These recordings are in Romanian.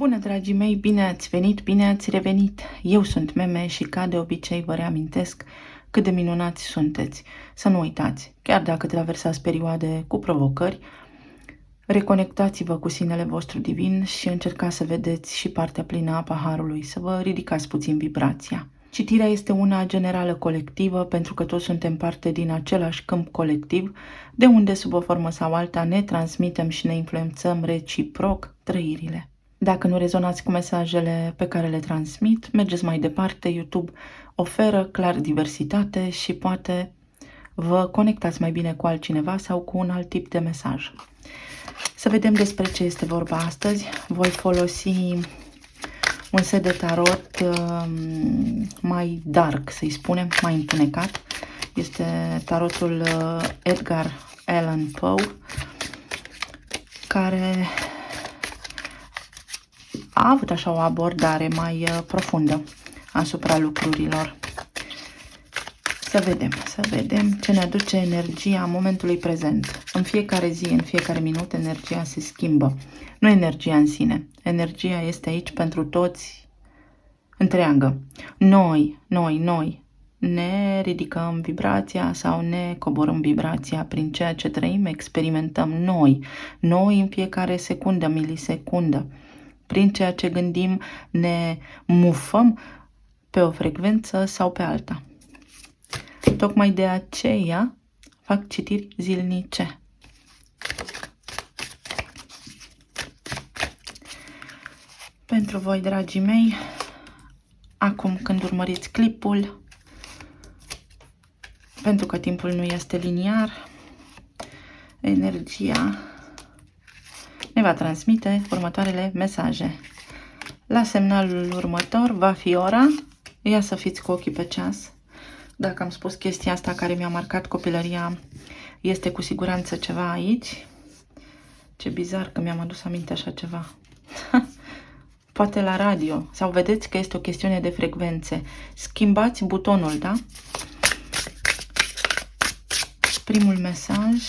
Bună, dragii mei, bine ați venit, bine ați revenit! Eu sunt Meme și ca de obicei vă reamintesc cât de minunați sunteți. Să nu uitați, chiar dacă traversați perioade cu provocări, reconectați-vă cu sinele vostru divin și încercați să vedeți și partea plină a paharului, să vă ridicați puțin vibrația. Citirea este una generală colectivă pentru că toți suntem parte din același câmp colectiv, de unde sub o formă sau alta ne transmitem și ne influențăm reciproc trăirile. Dacă nu rezonați cu mesajele pe care le transmit, mergeți mai departe. YouTube oferă clar diversitate și poate vă conectați mai bine cu altcineva sau cu un alt tip de mesaj. Să vedem despre ce este vorba astăzi. Voi folosi un set de tarot mai dark, să-i spunem, mai întunecat. Este tarotul Edgar Allan Poe, care a avut așa o abordare mai profundă asupra lucrurilor. Să vedem ce ne aduce energia momentului prezent. În fiecare zi, în fiecare minut, energia se schimbă. Nu energia în sine. Energia este aici pentru toți întreagă. Noi ne ridicăm vibrația sau ne coborâm vibrația prin ceea ce trăim, experimentăm noi în fiecare secundă, milisecundă. Prin ceea ce gândim, ne mufăm pe o frecvență sau pe alta. Tocmai de aceea fac citiri zilnice. Pentru voi, dragii mei, acum când urmăriți clipul, pentru că timpul nu este liniar, energia ne va transmite următoarele mesaje. La semnalul următor va fi ora. Ia să fiți cu ochii pe ceas. Dacă am spus chestia asta care mi-a marcat copilăria, este cu siguranță ceva aici. Ce bizar că mi-am adus aminte așa ceva. Poate la radio. Sau vedeți că este o chestiune de frecvențe. Schimbați butonul, da? Primul mesaj.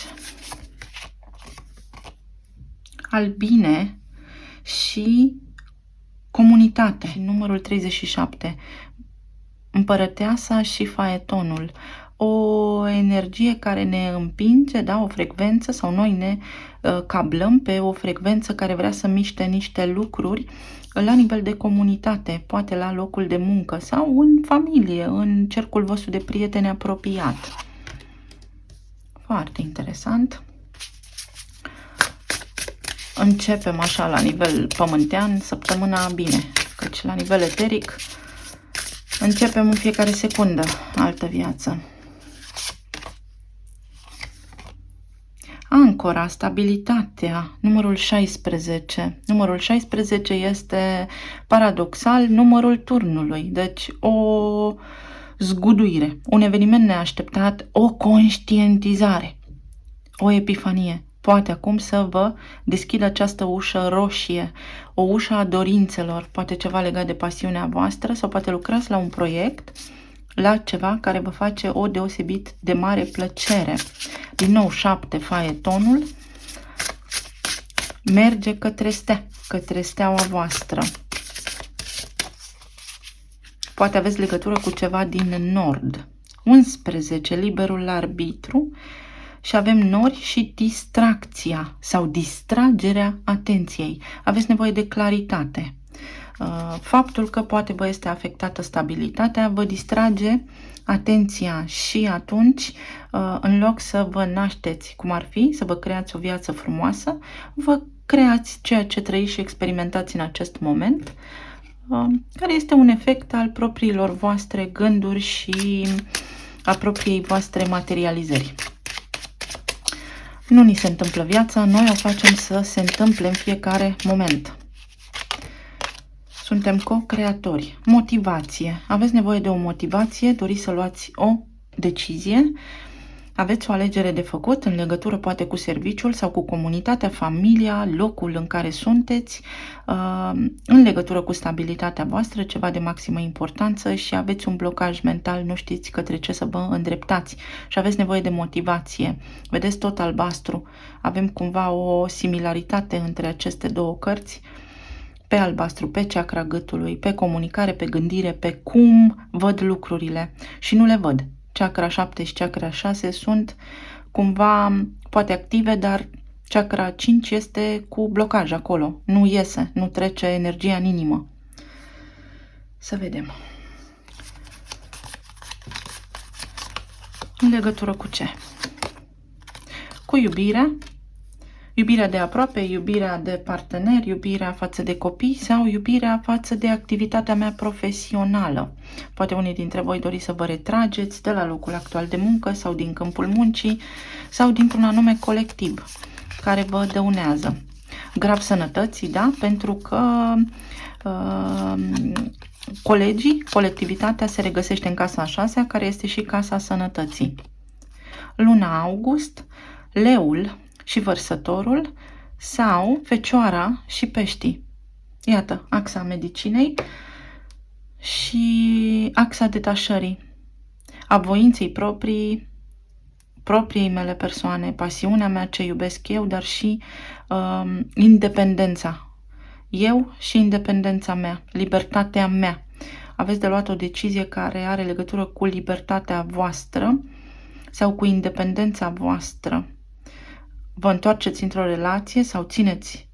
Albine și comunitate. Și numărul 37. Împărăteasa și faetonul. O energie care ne împinge, da, o frecvență, sau noi ne cablăm pe o frecvență care vrea să miște niște lucruri la nivel de comunitate, poate la locul de muncă sau în familie, în cercul vostru de prieteni apropiat. Foarte interesant. Începem așa la nivel pământean săptămâna bine, căci la nivel eteric începem în fiecare secundă altă viață. Ancora, stabilitatea, numărul 16. Numărul 16 este paradoxal numărul turnului, deci o zguduire, un eveniment neașteptat, o conștientizare, o epifanie. Poate acum să vă deschidă această ușă roșie, o ușă a dorințelor, poate ceva legat de pasiunea voastră sau poate lucrați la un proiect, la ceva care vă face o deosebit de mare plăcere. Din nou 7, faetonul, merge către steaua voastră. Poate aveți legătură cu ceva din nord. 11, liberul arbitru. Și avem nori și distracția sau distragerea atenției. Aveți nevoie de claritate. Faptul că poate vă este afectată stabilitatea vă distrage atenția și atunci, în loc să vă nașteți cum ar fi, să vă creați o viață frumoasă, vă creați ceea ce trăiți și experimentați în acest moment, care este un efect al propriilor voastre gânduri și a propriei voastre materializări. Nu ni se întâmplă viața, noi o facem să se întâmple în fiecare moment. Suntem co-creatori. Motivație. Aveți nevoie de o motivație, doriți să luați o decizie, aveți o alegere de făcut în legătură poate cu serviciul sau cu comunitatea, familia, locul în care sunteți, în legătură cu stabilitatea voastră, ceva de maximă importanță și aveți un blocaj mental, nu știți către ce să vă îndreptați și aveți nevoie de motivație. Vedeți tot albastru, avem cumva o similaritate între aceste două cărți. pe albastru, pe chakra gâtului, pe comunicare, pe gândire, pe cum văd lucrurile și nu le văd. Chakra 7 și chakra 6 sunt cumva poate active, dar chakra 5 este cu blocaj acolo. Nu iese, nu trece energia în inimă. Să vedem. În legătură cu ce? Cu iubirea. Iubirea de aproape, iubirea de partener, iubirea față de copii sau iubirea față de activitatea mea profesională. Poate unii dintre voi doriți să vă retrageți de la locul actual de muncă sau din câmpul muncii sau dintr-un anume colectiv care vă dăunează. Grav sănătății, da? Pentru că colectivitatea se regăsește în casa a 6-a, care este și casa sănătății. Luna august, leul și vărsătorul sau fecioara și peștii. Iată, axa medicinei și axa detașării, a voinței propriei mele persoane, pasiunea mea, ce iubesc eu, dar și independența. Eu și independența mea, libertatea mea. Aveți de luat o decizie care are legătură cu libertatea voastră sau cu independența voastră. Vă întoarceți într-o relație sau țineți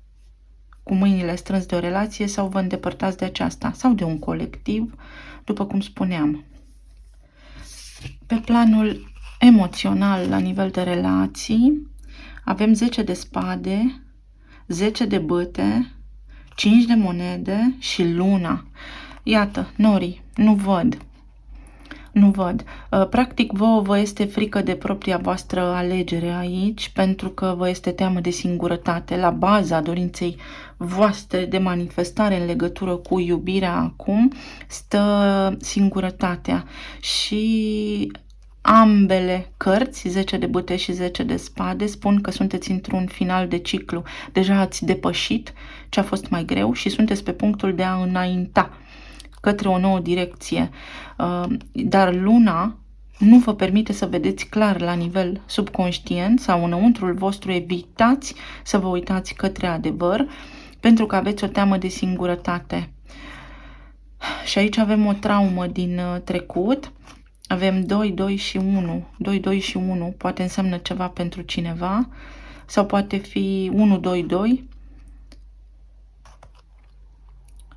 cu mâinile strâns de o relație sau vă îndepărtați de aceasta sau de un colectiv, după cum spuneam. Pe planul emoțional, la nivel de relații, avem 10 de spade, 10 de bâte, 5 de monede și luna. Iată, norii, nu văd. Practic, vă este frică de propria voastră alegere aici, pentru că vă este teamă de singurătate. La baza dorinței voastre de manifestare în legătură cu iubirea acum stă singurătatea. Și ambele cărți, 10 de bâte și 10 de spade, spun că sunteți într-un final de ciclu. Deja ați depășit ce a fost mai greu și sunteți pe punctul de a înainta către o nouă direcție, dar luna nu vă permite să vedeți clar la nivel subconștient sau înăuntrul vostru. Evitați să vă uitați către adevăr pentru că aveți o teamă de singurătate. Și aici avem o traumă din trecut. Avem 2, 2 și 1. 2, 2 și 1 poate înseamnă ceva pentru cineva sau poate fi 1, 2, 2.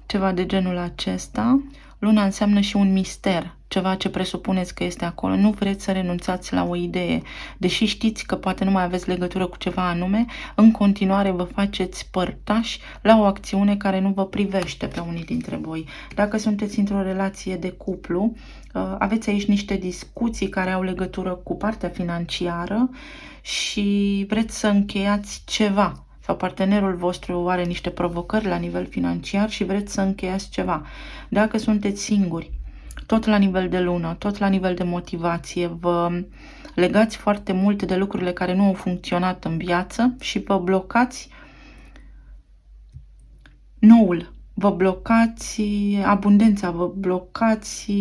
Ceva de genul acesta. Luna înseamnă și un mister, ceva ce presupuneți că este acolo. Nu vreți să renunțați la o idee. Deși știți că poate nu mai aveți legătură cu ceva anume, în continuare vă faceți părtași la o acțiune care nu vă privește pe unii dintre voi. Dacă sunteți într-o relație de cuplu, aveți aici niște discuții care au legătură cu partea financiară și vreți să încheiați ceva. Sau partenerul vostru are niște provocări la nivel financiar și vreți să încheiați ceva. Dacă sunteți singuri, tot la nivel de lună, tot la nivel de motivație, vă legați foarte mult de lucrurile care nu au funcționat în viață și vă blocați noul, vă blocați abundența, vă blocați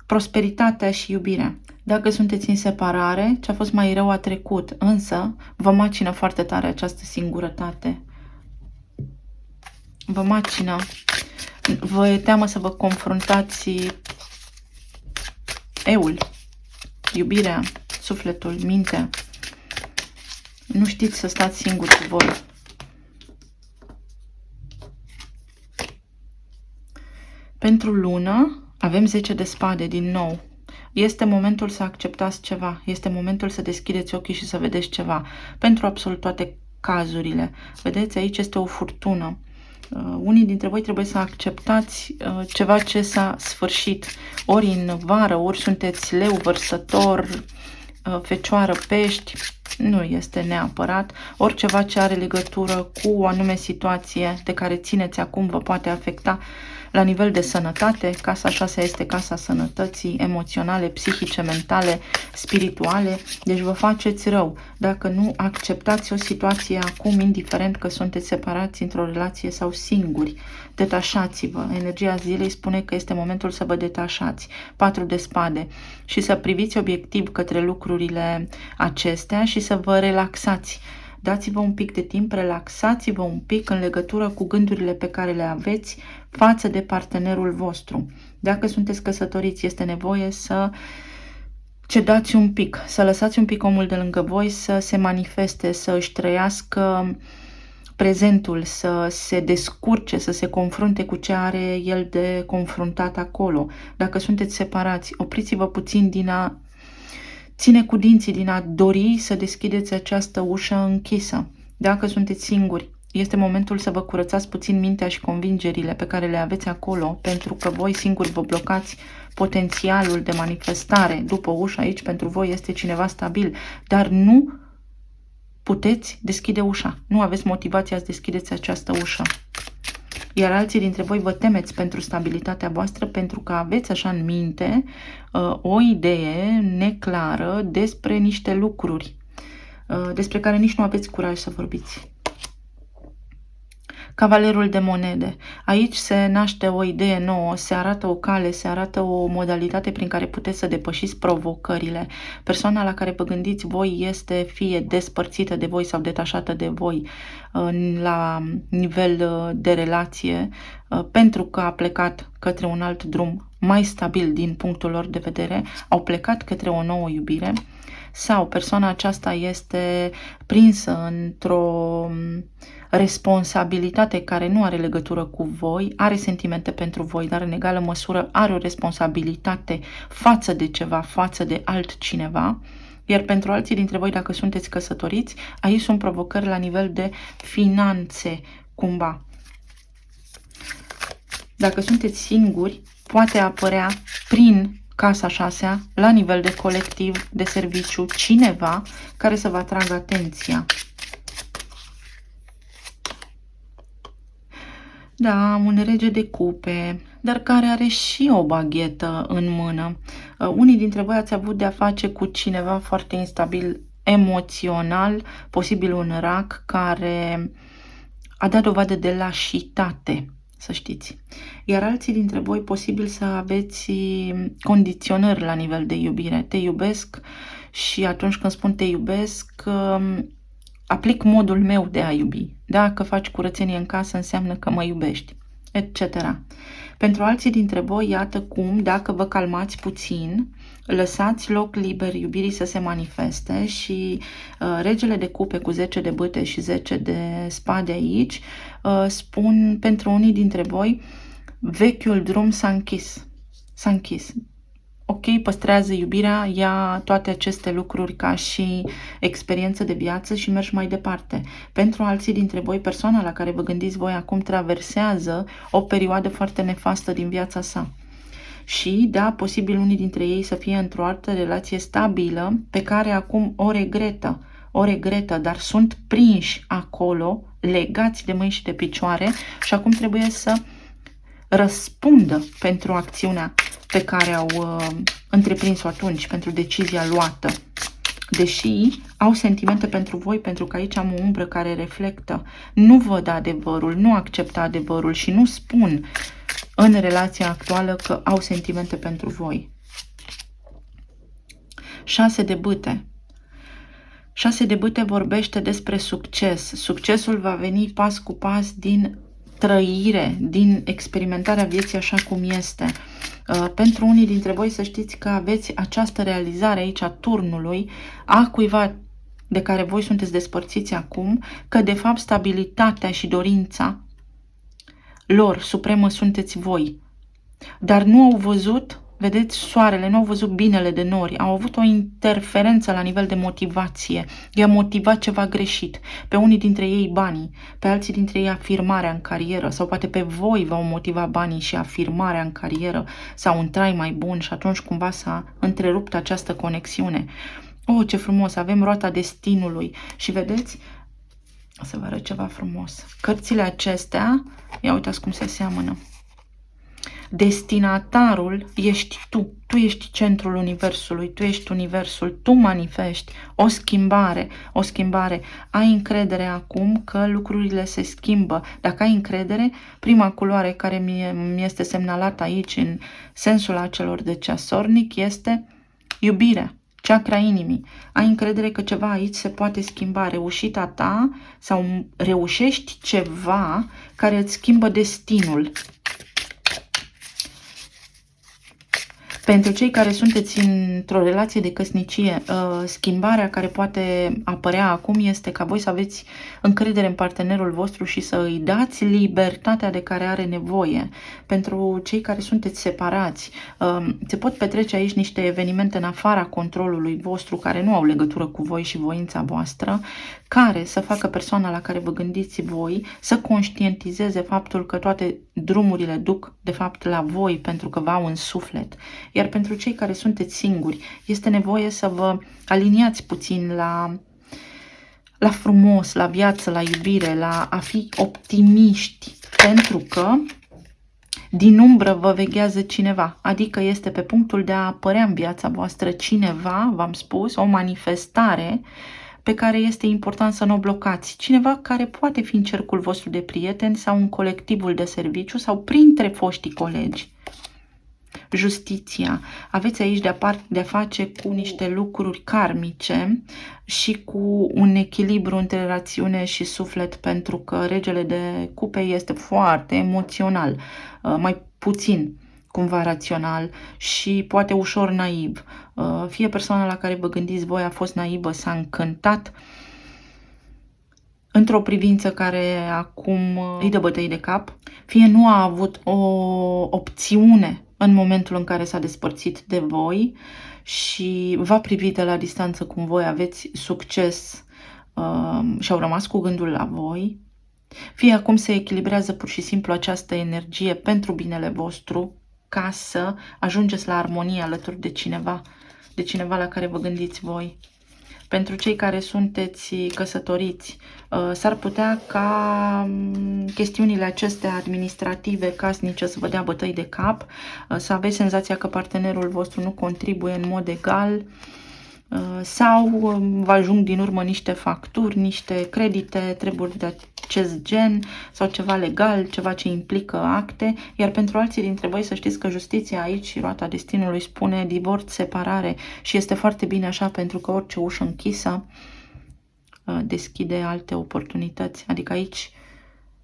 prosperitatea și iubirea. Dacă sunteți în separare, ce a fost mai rău a trecut, însă vă macină foarte tare această singurătate. Vă macină. Vă e teamă să vă confruntați eul, iubirea, sufletul, mintea. Nu știți să stați singuri cu voi. Pentru lună avem 10 de spade din nou. Este momentul să acceptați ceva, este momentul să deschideți ochii și să vedeți ceva. Pentru absolut toate cazurile. Vedeți, aici este o furtună. Unii dintre voi trebuie să acceptați ceva ce s-a sfârșit. Ori în vară, ori sunteți leu, vărsător, fecioară, pești. Nu este neapărat. Oriceva ce are legătură cu o anume situație de care țineți acum vă poate afecta la nivel de sănătate. Casa 6 este casa sănătății emoționale, psihice, mentale, spirituale. Deci vă faceți rău dacă nu acceptați o situație acum, indiferent că sunteți separați într-o relație sau singuri. Detașați-vă. Energia zilei spune că este momentul să vă detașați. 4 de spade. Și să priviți obiectiv către lucrurile acestea și să vă relaxați. dați-vă un pic de timp, relaxați-vă un pic în legătură cu gândurile pe care le aveți față de partenerul vostru. Dacă sunteți căsătoriți, este nevoie să cedați un pic, să lăsați un pic omul de lângă voi să se manifeste, să își trăiască prezentul, să se descurce, să se confrunte cu ce are el de confruntat acolo. Dacă sunteți separați, opriți-vă puțin din a ține cu dinții, din a dori să deschideți această ușă închisă. Dacă sunteți singuri, este momentul să vă curățați puțin mintea și convingerile pe care le aveți acolo, pentru că voi singuri vă blocați potențialul de manifestare. După ușă aici pentru voi este cineva stabil, dar nu puteți deschide ușa. Nu aveți motivația să deschideți această ușă. Iar alții dintre voi vă temeți pentru stabilitatea voastră, pentru că aveți așa în minte o idee neclară despre niște lucruri despre care nici nu aveți curaj să vorbiți. Cavalerul de monede. Aici se naște o idee nouă, se arată o cale, se arată o modalitate prin care puteți să depășiți provocările. Persoana la care vă gândiți voi este fie despărțită de voi sau detașată de voi la nivel de relație, pentru că a plecat către un alt drum mai stabil din punctul lor de vedere, au plecat către o nouă iubire, sau persoana aceasta este prinsă într-o responsabilitate care nu are legătură cu voi, are sentimente pentru voi, dar în egală măsură are o responsabilitate față de ceva, față de altcineva. Iar pentru alții dintre voi, dacă sunteți căsătoriți, aici sunt provocări la nivel de finanțe, cumva. Dacă sunteți singuri, poate apărea prin casa 6-a, la nivel de colectiv, de serviciu, cineva care să vă atragă atenția. Da, un rege de cupe, dar care are și o baghetă în mână. Unii dintre voi ați avut de-a face cu cineva foarte instabil emoțional, posibil un rac, care a dat dovadă de lașitate, să știți. Iar alții dintre voi posibil să aveți condiționări la nivel de iubire. Te iubesc și atunci când spun te iubesc, aplic modul meu de a iubi. Dacă faci curățenie în casă, înseamnă că mă iubești, etc. Pentru alții dintre voi, iată cum, dacă vă calmați puțin, lăsați loc liber iubirii să se manifeste și regele de cupe cu 10 de bâte și 10 de spade aici spun pentru unii dintre voi, vechiul drum s-a închis. S-a închis. Ok, păstrează iubirea, ia toate aceste lucruri ca și experiență de viață și mergi mai departe. Pentru alții dintre voi, persoana la care vă gândiți voi acum traversează o perioadă foarte nefastă din viața sa. Și, da, posibil unii dintre ei să fie într-o altă relație stabilă pe care acum o regretă, dar sunt prinși acolo, legați de mâini și de picioare și acum trebuie să răspundă pentru acțiunea pe care au întreprins-o atunci, pentru decizia luată. Deși au sentimente pentru voi, pentru că aici am o umbră care reflectă. Nu văd adevărul, nu acceptă adevărul și nu spun în relația actuală că au sentimente pentru voi. 6 de bâte. 6 de bâte vorbește despre succes. Succesul va veni pas cu pas din trăire, din experimentarea vieții așa cum este. Pentru unii dintre voi să știți că aveți această realizare aici a turnului, a cuiva de care voi sunteți despărțiți acum, că de fapt stabilitatea și dorința lor supremă sunteți voi. Dar nu au văzut, vedeți, soarele, nu au văzut binele de nori, au avut o interferență la nivel de motivație, i-a motivat ceva greșit. Pe unii dintre ei banii, pe alții dintre ei afirmarea în carieră, sau poate pe voi v-au motivat banii și afirmarea în carieră sau un trai mai bun și atunci cumva s-a întrerupt această conexiune. Oh, ce frumos, avem roata destinului și vedeți, o să vă arăt ceva frumos. Cărțile acestea, ia uitați cum se seamănă. Destinatarul ești tu. Tu ești centrul universului, tu ești universul, tu manifesti o schimbare, o schimbare. Ai încredere acum că lucrurile se schimbă. Dacă ai încredere, prima culoare care mi este semnalată aici în sensul acelor de ceasornic este iubirea. Chakra inimii. Ai încredere că ceva aici se poate schimba. Reușita ta sau reușești ceva care îți schimbă destinul. Pentru cei care sunteți într-o relație de căsnicie, schimbarea care poate apărea acum este ca voi să aveți încredere în partenerul vostru și să îi dați libertatea de care are nevoie. Pentru cei care sunteți separați, se pot petrece aici niște evenimente în afara controlului vostru, care nu au legătură cu voi și voința voastră, care să facă persoana la care vă gândiți voi să conștientizeze faptul că toate drumurile duc de fapt la voi pentru că v-au în suflet. Iar pentru cei care sunteți singuri, este nevoie să vă aliniați puțin la frumos, la viață, la iubire, la a fi optimiști, pentru că din umbră vă veghează cineva, adică este pe punctul de a apărea în viața voastră cineva, v-am spus, o manifestare pe care este important să nu o blocați. Cineva care poate fi în cercul vostru de prieteni sau în colectivul de serviciu sau printre foștii colegi. Justiția. Aveți aici de-a face cu niște lucruri karmice și cu un echilibru între rațiune și suflet, pentru că regele de cupe este foarte emoțional, mai puțin cumva rațional și poate ușor naiv. Fie persoana la care vă gândiți voi a fost naivă, s-a încântat într-o privință care acum îi dă bătăi de cap, fie nu a avut o opțiune în momentul în care s-a despărțit de voi și v-a privit de la distanță cum voi aveți succes și au rămas cu gândul la voi, fie acum se echilibrează pur și simplu această energie pentru binele vostru ca să ajungeți la armonie alături de cineva la care vă gândiți voi. Pentru cei care sunteți căsătoriți, s-ar putea ca chestiunile acestea administrative, casnice, să vă dea bătăi de cap, să aveți senzația că partenerul vostru nu contribuie în mod egal sau vă ajung din urmă niște facturi, niște credite, treburi de acest gen sau ceva legal, ceva ce implică acte, iar pentru alții dintre voi să știți că justiția aici și roata destinului spune divorț, separare și este foarte bine așa, pentru că orice ușă închisă deschide alte oportunități, adică aici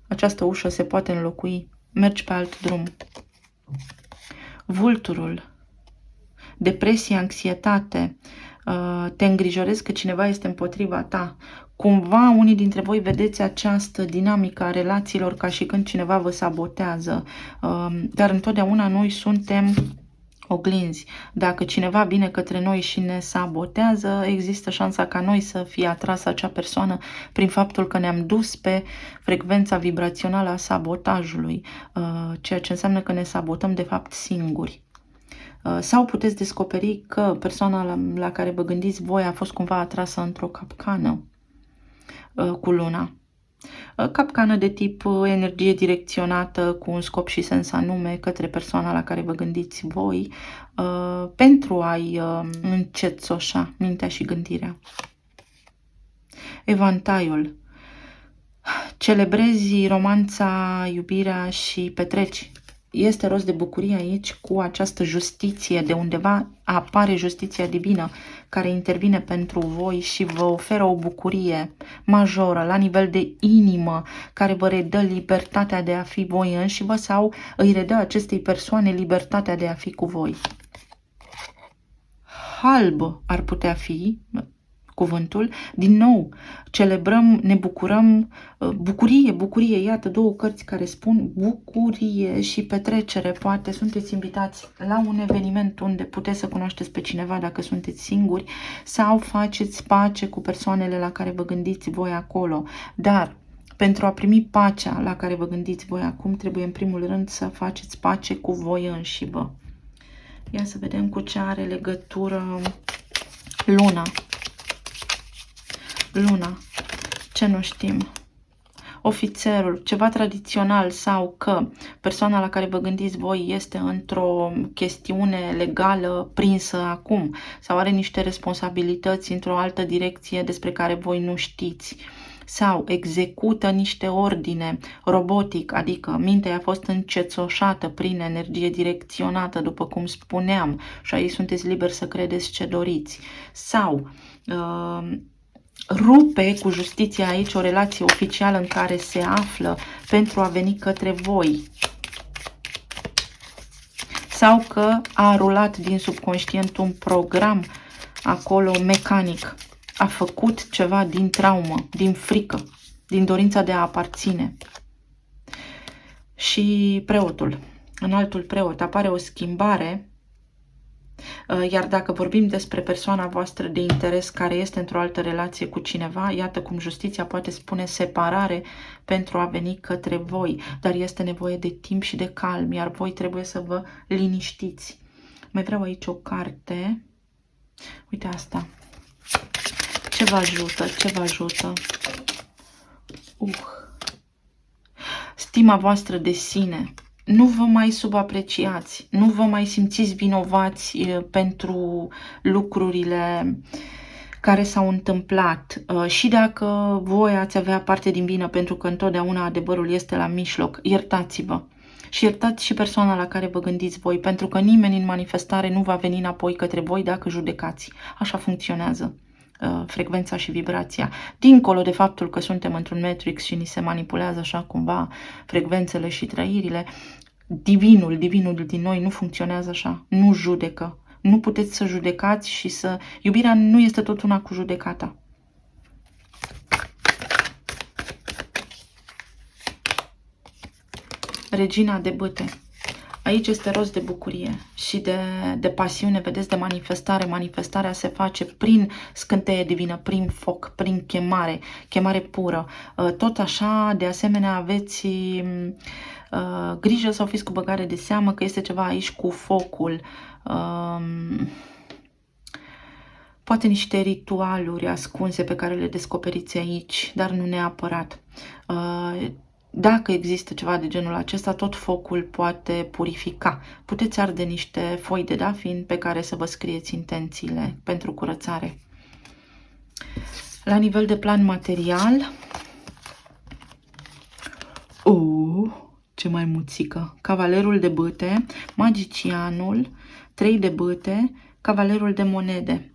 această ușă se poate înlocui, mergi pe alt drum. Vulturul, depresie, anxietate, te îngrijorezi că cineva este împotriva ta. Cumva unii dintre voi vedeți această dinamică a relațiilor ca și când cineva vă sabotează, dar întotdeauna noi suntem oglinzi. Dacă cineva vine către noi și ne sabotează, există șansa ca noi să fie atras acea persoană prin faptul că ne-am dus pe frecvența vibrațională a sabotajului, ceea ce înseamnă că ne sabotăm de fapt singuri. Sau puteți descoperi că persoana la care vă gândiți voi a fost cumva atrasă într-o capcană cu luna. Capcană de tip energie direcționată cu un scop și sens anume către persoana la care vă gândiți voi, pentru a-i încețoșa mintea și gândirea. Evantaiul. Celebrezi romanța, iubirea și petreci. Este rost de bucurie aici cu această justiție, de undeva apare justiția divină care intervine pentru voi și vă oferă o bucurie majoră la nivel de inimă, care vă redă libertatea de a fi voi înși-vă sau îi redă acestei persoane libertatea de a fi cu voi. Halb ar putea fi cuvântul. Din nou, celebrăm, ne bucurăm, bucurie, iată două cărți care spun bucurie și petrecere. Poate sunteți invitați la un eveniment unde puteți să cunoașteți pe cineva dacă sunteți singuri sau faceți pace cu persoanele la care vă gândiți voi acolo. Dar pentru a primi pacea la care vă gândiți voi acum, trebuie în primul rând să faceți pace cu voi înșivă. Ia să vedem cu ce are legătură luna. Luna, ce nu știm? Ofițerul, ceva tradițional sau că persoana la care vă gândiți voi este într-o chestiune legală prinsă acum sau are niște responsabilități într-o altă direcție despre care voi nu știți. sau execută niște ordine robotic, adică mintea a fost încețoșată prin energie direcționată, după cum spuneam, și aici sunteți liberi să credeți ce doriți, sau rupe cu justiția aici o relație oficială în care se află pentru a veni către voi, sau că a rulat din subconștient un program acolo mecanic, a făcut ceva din traumă, din frică, din dorința de a aparține. Și preotul, înaltul preot, apare o schimbare, iar dacă vorbim despre persoana voastră de interes care este într-o altă relație cu cineva, iată cum justiția poate spune separare pentru a veni către voi, dar este nevoie de timp și de calm, iar voi trebuie să vă liniștiți. Mai vreau aici o carte, uite asta, ce vă ajută, ce vă ajută? Stima voastră de sine. Nu vă mai subapreciați, nu vă mai simțiți vinovați pentru lucrurile care s-au întâmplat. Și dacă voi ați avea parte din vină, pentru că întotdeauna adevărul este la mijloc, iertați-vă. Și iertați și persoana la care vă gândiți voi, pentru că nimeni în manifestare nu va veni înapoi către voi dacă judecați. Așa funcționează frecvența și vibrația. Dincolo de faptul că suntem într-un matrix și ni se manipulează așa cumva frecvențele și trăirile, divinul din noi nu funcționează așa, nu judecă. Nu puteți să judecați și să... Iubirea nu este tot una cu judecata. Regina de bâte. Aici este rost de bucurie și de pasiune, vedeți, de manifestare. Manifestarea se face prin scânteie divină, prin foc, prin chemare pură. Tot așa, de asemenea, aveți grijă sau fiți cu băgare de seamă că este ceva aici cu focul. Poate niște ritualuri ascunse pe care le descoperiți aici, dar nu neapărat. Dacă există ceva de genul acesta, tot focul poate purifica. Puteți arde niște foi de dafin pe care să vă scrieți intențiile pentru curățare. La nivel de plan material, ce mai muțică! Cavalerul de bâte, magicianul, 3 de bâte, cavalerul de monede.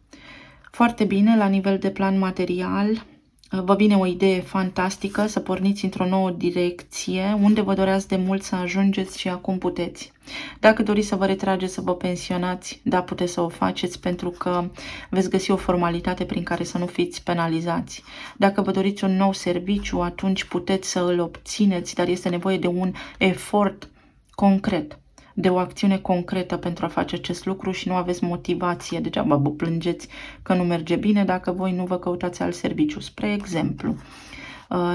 Foarte bine, la nivel de plan material, vă vine o idee fantastică să porniți într-o nouă direcție, unde vă doreați de mult să ajungeți și acum puteți. Dacă doriți să vă retrageți, să vă pensionați, da, puteți să o faceți pentru că veți găsi o formalitate prin care să nu fiți penalizați. Dacă vă doriți un nou serviciu, atunci puteți să îl obțineți, dar este nevoie de un efort concret, de o acțiune concretă pentru a face acest lucru și nu aveți motivație. Degeaba vă plângeți că nu merge bine dacă voi nu vă căutați alt serviciu. Spre exemplu,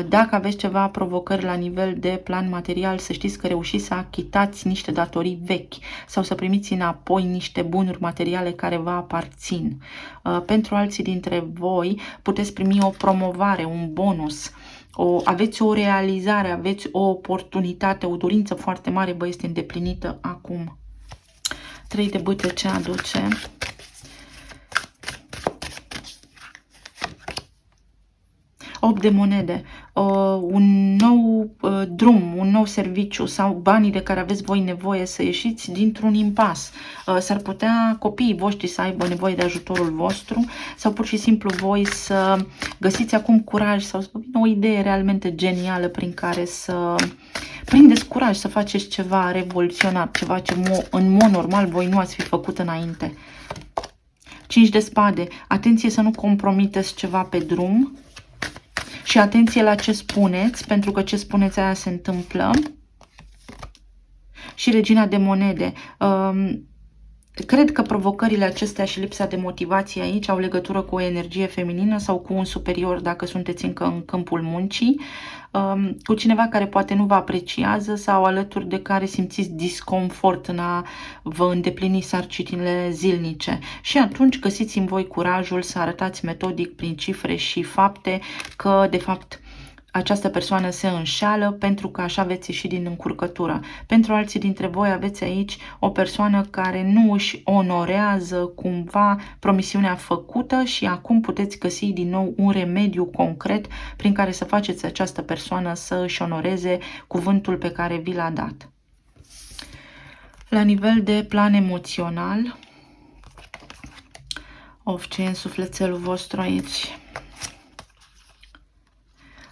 dacă aveți ceva provocări la nivel de plan material, să știți că reușiți să achitați niște datorii vechi sau să primiți înapoi niște bunuri materiale care vă aparțin. Pentru alții dintre voi puteți primi o promovare, un bonus, aveți o realizare, aveți o oportunitate, o dorință foarte mare vă este îndeplinită acum. 3 de bâte, ce aduce? Opt de monede, un nou drum, un nou serviciu sau banii de care aveți voi nevoie să ieșiți dintr-un impas. S-ar putea copiii voștri să aibă nevoie de ajutorul vostru sau pur și simplu voi să găsiți acum curaj sau să vă vină o idee realmente genială prin care să prindeți curaj să faceți ceva revoluționar, ceva ce în mod normal voi nu ați fi făcut înainte. 5 de spade, atenție să nu compromiteți ceva pe drum. Și atenție la ce spuneți, pentru că ce spuneți aia se întâmplă. Și regina de monede. Cred că provocările acestea și lipsa de motivație aici au legătură cu o energie feminină sau cu un superior dacă sunteți încă în câmpul muncii, cu cineva care poate nu vă apreciază sau alături de care simțiți disconfort în a vă îndeplini sarcinile zilnice. Și atunci găsiți în voi curajul să arătați metodic prin cifre și fapte că de fapt această persoană se înșeală pentru că așa veți ieși din încurcătură. Pentru alții dintre voi aveți aici o persoană care nu își onorează cumva promisiunea făcută și acum puteți găsi din nou un remediu concret prin care să faceți această persoană să își onoreze cuvântul pe care vi l-a dat. La nivel de plan emoțional, ce e în sufletelul vostru aici?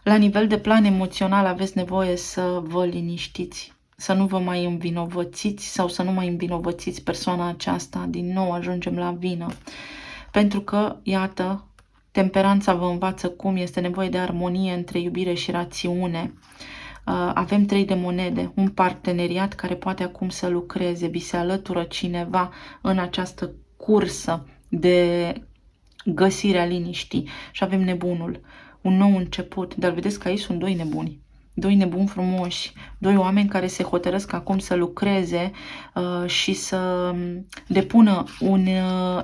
La nivel de plan emoțional aveți nevoie să vă liniștiți, să nu vă mai învinovățiți sau să nu mai învinovățiți persoana aceasta. Din nou ajungem la vină. Pentru că, iată, temperanța vă învață cum este nevoie de armonie între iubire și rațiune. Avem 3 de monede, un parteneriat care poate acum să lucreze, vi se alătură cineva în această cursă de găsirea liniștii și avem nebunul. Un nou început, dar vedeți că aici sunt 2 nebuni. 2 nebuni frumoși, 2 oameni care se hotărăsc acum să lucreze și să depună un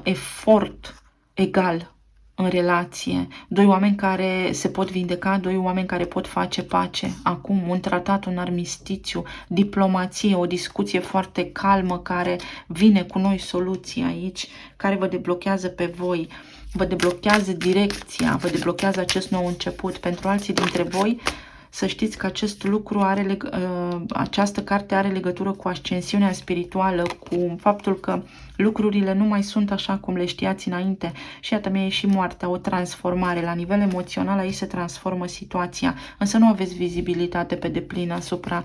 efort egal în relație. 2 oameni care se pot vindeca, 2 oameni care pot face pace. Acum un tratat, un armistițiu, diplomație, o discuție foarte calmă care vine cu noi soluții aici, care vă deblochează pe voi. Vă deblochează direcția, vă deblochează acest nou început. Pentru alții dintre voi, să știți că acest lucru această carte are legătură cu ascensiunea spirituală, cu faptul că lucrurile nu mai sunt așa cum le știați înainte. Și iată, mi-e și moartea, o transformare. La nivel emoțional aici se transformă situația, însă nu aveți vizibilitate pe deplin asupra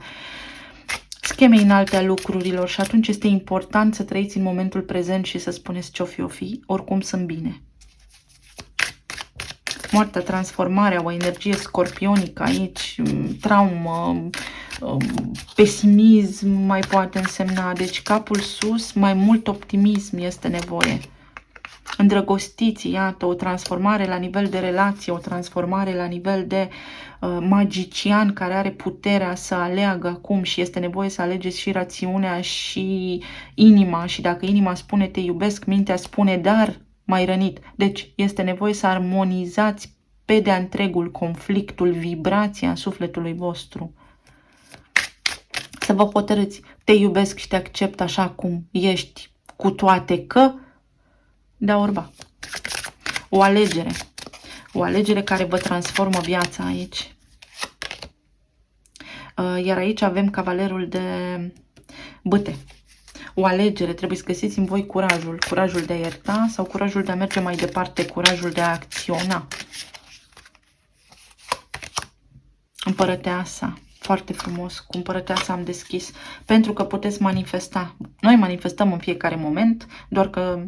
schemei înalte a lucrurilor și atunci este important să trăiți în momentul prezent și să spuneți ce-o fi, oricum sunt bine. Moartea, transformarea, o energie scorpionică aici, traumă, pesimism mai poate însemna. Deci capul sus, mai mult optimism este nevoie. Îndrăgostiți, iată, o transformare la nivel de relație, o transformare la nivel de magician care are puterea să aleagă acum și este nevoie să alegeți și rațiunea și inima. Și dacă inima spune te iubesc, mintea spune dar mai rănit. Deci este nevoie să armonizați pe de-a întregul conflictul, vibrația sufletului vostru. Să vă hotărâți, te iubesc și te accept așa cum ești, cu toate că, da orba. O alegere. O alegere care vă transformă viața aici. Iar aici avem cavalerul de bâte. O alegere, trebuie să găsiți în voi curajul. Curajul de a ierta sau curajul de a merge mai departe, curajul de a acționa. Împărăteasa, foarte frumos, cu împărăteasa am deschis, pentru că puteți manifesta. Noi manifestăm în fiecare moment, doar că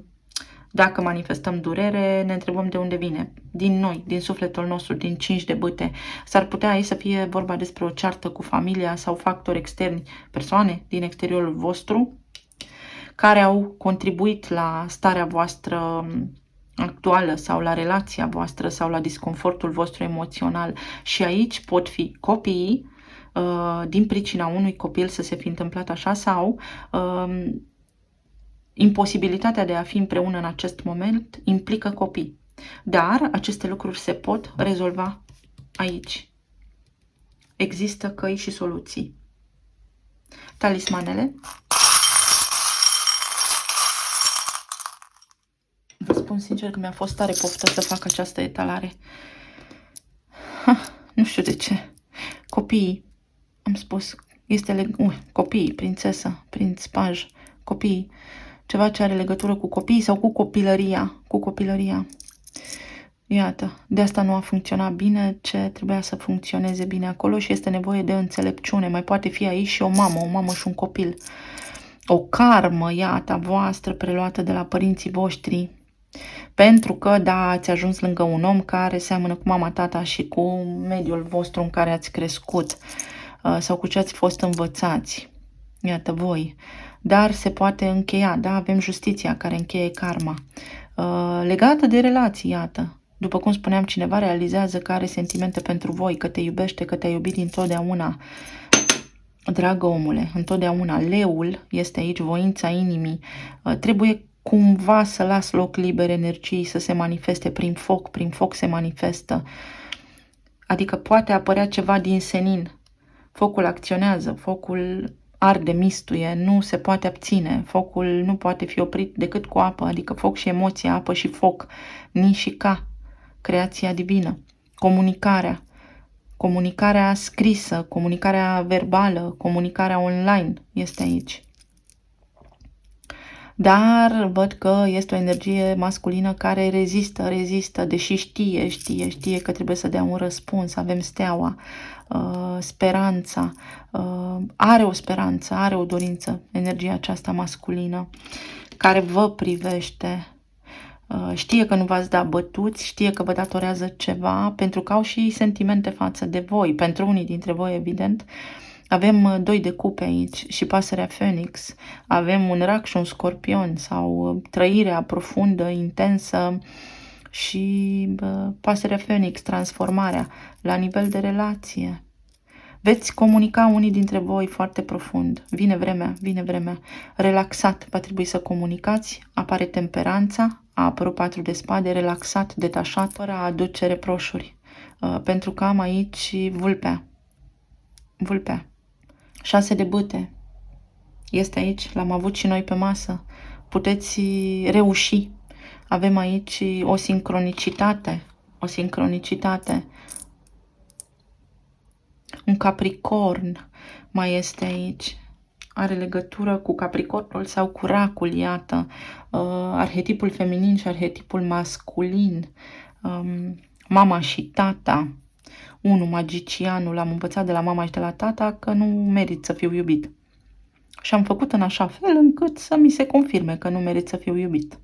dacă manifestăm durere, ne întrebăm de unde vine. Din noi, din sufletul nostru, din 5 de bâte. S-ar putea aici să fie vorba despre o ceartă cu familia sau factori externi, persoane din exteriorul vostru, care au contribuit la starea voastră actuală sau la relația voastră sau la disconfortul vostru emoțional. Și aici pot fi copiii, din pricina unui copil să se fi întâmplat așa, sau imposibilitatea de a fi împreună în acest moment implică copii. Dar aceste lucruri se pot rezolva aici. Există căi și soluții. Talismanele. Vă spun sincer că mi-a fost tare poftă să fac această etalare. Nu știu de ce. Copiii, am spus, este copiii, prințesă, prinț, paj, copiii. Ceva ce are legătură cu copiii sau cu copilăria. Cu copilăria. Iată, de asta nu a funcționat bine ce trebuia să funcționeze bine acolo și este nevoie de înțelepciune. Mai poate fi aici și o mamă și un copil. O karmă, iată, voastră preluată de la părinții voștri. Pentru că, da, ați ajuns lângă un om care seamănă cu mama, tata și cu mediul vostru în care ați crescut sau cu ce ați fost învățați. Iată, voi. Dar se poate încheia, da, avem justiția care încheie karma. Legată de relații, iată. După cum spuneam, cineva realizează că are sentimente pentru voi, că te iubește, că te-a iubit întotdeauna. Dragă omule, întotdeauna. Leul este aici, voința inimii. Trebuie cumva să las loc liber energiei să se manifeste prin foc se manifestă. Adică poate apărea ceva din senin. Focul acționează, focul arde, mistuie, nu se poate abține, focul nu poate fi oprit decât cu apă, adică foc și emoție, apă și foc, ni și ca, creația divină, comunicarea scrisă, comunicarea verbală, comunicarea online este aici. Dar văd că este o energie masculină care rezistă, deși știe că trebuie să dea un răspuns. Avem steaua, speranța, are o speranță, are o dorință, energia aceasta masculină, care vă privește. Știe că nu v-ați dat bătuți, știe că vă datorează ceva, pentru că au și sentimente față de voi. Pentru unii dintre voi, evident, avem 2 de cupe aici și pasărea Phoenix, avem un rac și un scorpion sau trăirea profundă, intensă și pasărea Phoenix, transformarea la nivel de relație. Veți comunica unii dintre voi foarte profund. Vine vremea. Relaxat, va trebui să comunicați. Apare temperanța, a apărut 4 de spade, relaxat, detașat, fără a aduce reproșuri. Pentru că am aici vulpea. 6 de bâte. Este aici, l-am avut și noi pe masă. Puteți reuși. Avem aici o sincronicitate. Un capricorn mai este aici. Are legătură cu Capricornul sau cu racul, iată. Arhetipul feminin și arhetipul masculin. Mama și tata. Magicianul. Am învățat de la mama și de la tata că nu merit să fiu iubit. Și am făcut în așa fel încât să mi se confirme că nu merit să fiu iubit.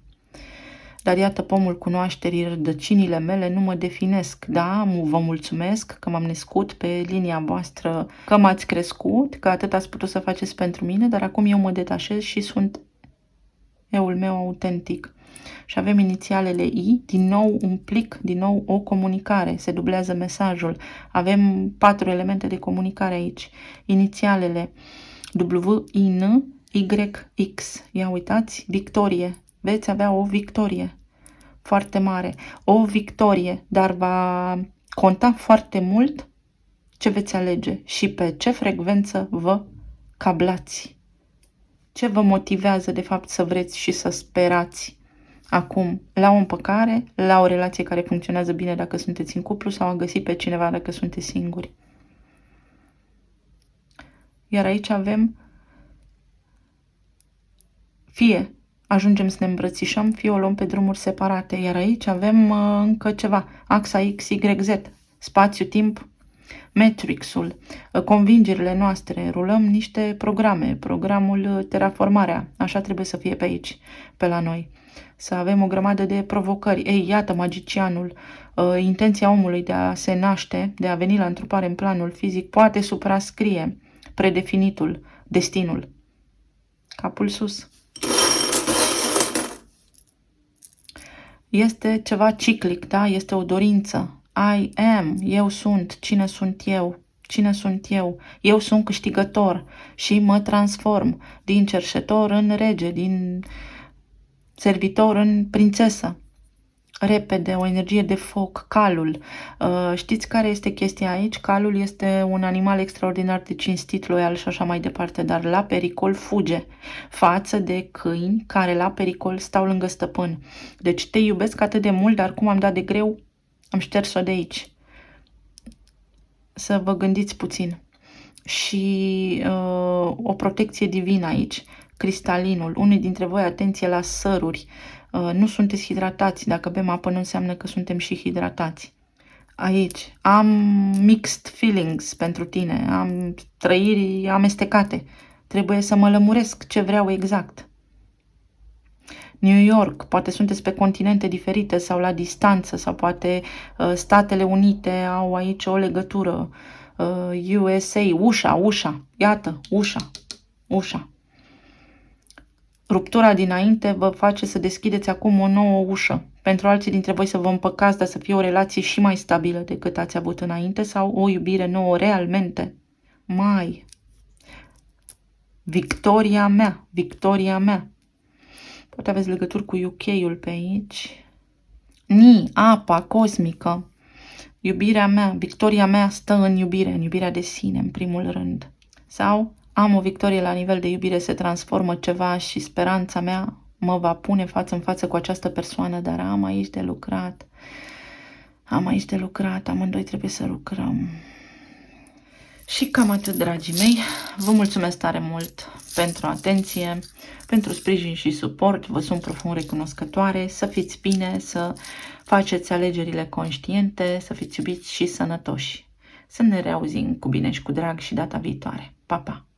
Dar iată, pomul cunoașterii, rădăcinile mele nu mă definesc. Da, vă mulțumesc că m-am născut pe linia voastră, că m-ați crescut, că atât ați putut să faceți pentru mine, dar acum eu mă detașez și sunt eul meu autentic. Și avem inițialele I, din nou un plic, din nou o comunicare, se dublează mesajul. Avem 4 elemente de comunicare aici. Inițialele W, I, N, Y, X. Ia uitați, victorie. Veți avea o victorie foarte mare. O victorie, dar va conta foarte mult ce veți alege și pe ce frecvență vă cablați. Ce vă motivează, de fapt, să vreți și să sperați acum la o împăcare, la o relație care funcționează bine dacă sunteți în cuplu sau a găsi pe cineva dacă sunteți singuri. Iar aici avem fie ajungem să ne îmbrățișăm, fie o luăm pe drumuri separate. Iar aici avem încă ceva, axa X, Y, Z, spațiu-timp, Matrixul, convingerile noastre, rulăm niște programe, programul Terraformarea, așa trebuie să fie pe aici, pe la noi. Să avem o grămadă de provocări. Ei, iată, magicianul, intenția omului de a se naște, de a veni la întrupare în planul fizic, poate suprascrie predefinitul, destinul. Capul sus. Este ceva ciclic, da? Este o dorință. I am, eu sunt, cine sunt eu? Cine sunt eu? Eu sunt câștigător și mă transform din cerșetor în rege, din servitor în prințesă. Repede, o energie de foc, calul. Știți care este chestia aici? Calul este un animal extraordinar de cinstit, loial și așa mai departe, dar la pericol fuge față de câini care la pericol stau lângă stăpân. Deci te iubesc atât de mult, dar cum am dat de greu, am șters-o de aici. Să vă gândiți puțin. Și o protecție divină aici. Cristalinul. Unii dintre voi, atenție la săruri. Nu sunteți hidratați. Dacă bem apă nu înseamnă că suntem și hidratați. Aici am mixed feelings pentru tine. Am trăiri amestecate. Trebuie să mă lămuresc ce vreau exact. New York, poate sunteți pe continente diferite sau la distanță, sau poate Statele Unite au aici o legătură. USA, ușa, iată, ușa. Ruptura dinainte vă face să deschideți acum o nouă ușă. Pentru alții dintre voi să vă împăcați, dar să fie o relație și mai stabilă decât ați avut înainte sau o iubire nouă realmente. Victoria mea. Poate aveți legături cu UK-ul pe aici. Apa cosmică. iubirea mea, victoria mea stă în iubirea de sine, în primul rând. Sau am o victorie la nivel de iubire, se transformă ceva și speranța mea mă va pune față în față cu această persoană, dar am aici de lucrat. Amândoi trebuie să lucrăm. Și cam atât, dragii mei. Vă mulțumesc tare mult pentru atenție, pentru sprijin și suport. Vă sunt profund recunoscătoare. Să fiți bine, să faceți alegerile conștiente, să fiți iubiți și sănătoși. Să ne reauzim cu bine și cu drag și data viitoare. Pa, pa!